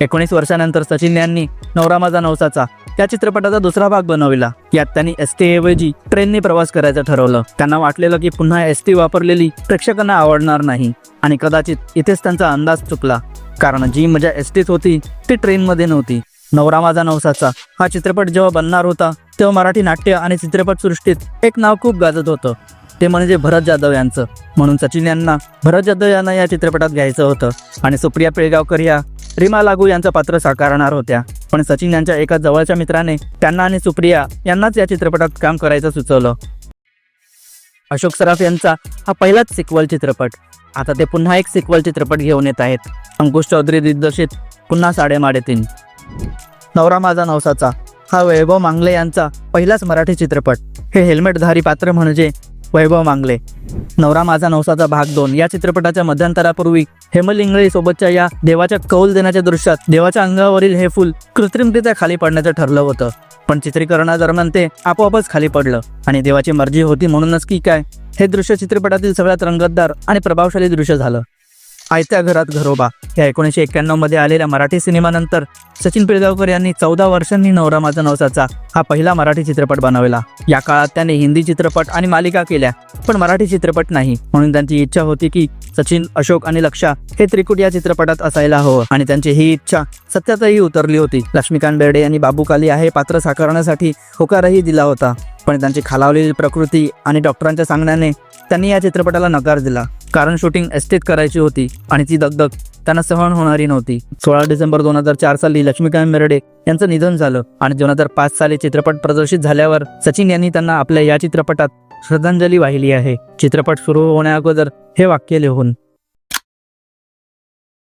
19 वर्षानंतर सचिन यांनी नवरा माझा नवसाचा या चित्रपटाचा दुसरा भाग बनवला। यात त्यांनी एसटी ऐवजी ट्रेनने प्रवास करायचं ठरवलं। त्यांना वाटलेलं की पुन्हा एसटी वापरलेली प्रेक्षकांना आवडणार नाही आणि कदाचित इथेच त्यांचा अंदाज चुकला, कारण जी मजा एसटीत होती ती ट्रेनमध्ये नव्हती। नवरा माझा नवसाचा हा चित्रपट जेव्हा बनणार होता तेव्हा मराठी नाट्य आणि चित्रपट सृष्टीत एक नाव खूप गाजत होतं, ते म्हणजे भरत जाधव यांचं। म्हणून सचिन यांना भरत जाधव यांना या चित्रपटात घ्यायचं होतं आणि सुप्रिया पिळगावकर या रीमा लागू यांचं पात्र साकारणार होत्या। पण सचिन यांच्या एका जवळच्या मित्राने त्यांना आणि सुप्रिया यांनाच या चित्रपटात काम करायचं सुचवलं। अशोक सराफ यांचा हा पहिलाच सिक्वल चित्रपट, आता ते पुन्हा एक सिक्वल चित्रपट घेऊन येत आहेत। अंकुश चौधरी दिग्दर्शित पुन्हा साडेमाडेतीन। नवरा माझा नवसाचा हा वैभव मांगले यांचा पहिलाच मराठी चित्रपट। हे हेल्मेटधारी पात्र म्हणजे वैभव मांगले। नवरा माझा नवसाचा भाग 2 या चित्रपटाच्या मध्यंतरापूर्वी हेमल इंगळे सोबतच्या या देवाच्या कौल देण्याच्या दृश्यात देवाच्या अंगावरील हे फूल कृत्रिमरित्या खाली पडण्याचं ठरलं होतं, पण चित्रीकरणादरम्यान ते आपोआपच खाली पडलं आणि देवाची मर्जी होती म्हणूनच की काय, हे दृश्य चित्रपटातील सगळ्यात रंगतदार आणि प्रभावशाली दृश्य झालं। आयत्या घरात घरोबा या 1991 मध्ये आलेल्या मराठी सिनेमानंतर सचिन पिळगावकर यांनी 14 वर्षांनी नवरा माझा नवसाचा हा पहिला मराठी चित्रपट बनवला। या काळात त्यांनी हिंदी चित्रपट आणि मालिका केल्या, पण मराठी चित्रपट नाही, म्हणून त्यांची इच्छा होती की सचिन, अशोक आणि लक्षा हे त्रिकूट या चित्रपटात असायला हवं आणि त्यांची ही इच्छा सत्यातही उतरली होती। लक्ष्मीकांत बेर्डे यांनी बाबू कालिया हे पात्र साकारण्यासाठी होकारही दिला होता, पण त्यांची खालावलेली प्रकृती आणि डॉक्टरांच्या सांगण्याने त्यांनी या चित्रपटाला नकार दिला, कारण शूटिंग एसटीत करायची होती आणि ती दगदग त्यांना सहन होणारी नव्हती। 16 डिसेंबर 2004 साली लक्ष्मीकांत बेर्डे यांचं निधन झालं आणि 2005 साली चित्रपट प्रदर्शित झाल्यावर सचिन यांनी त्यांना आपल्या या चित्रपटात श्रद्धांजली वाहिली आहे। चित्रपट सुरू होण्याअगोदर हे वाक्य लिहून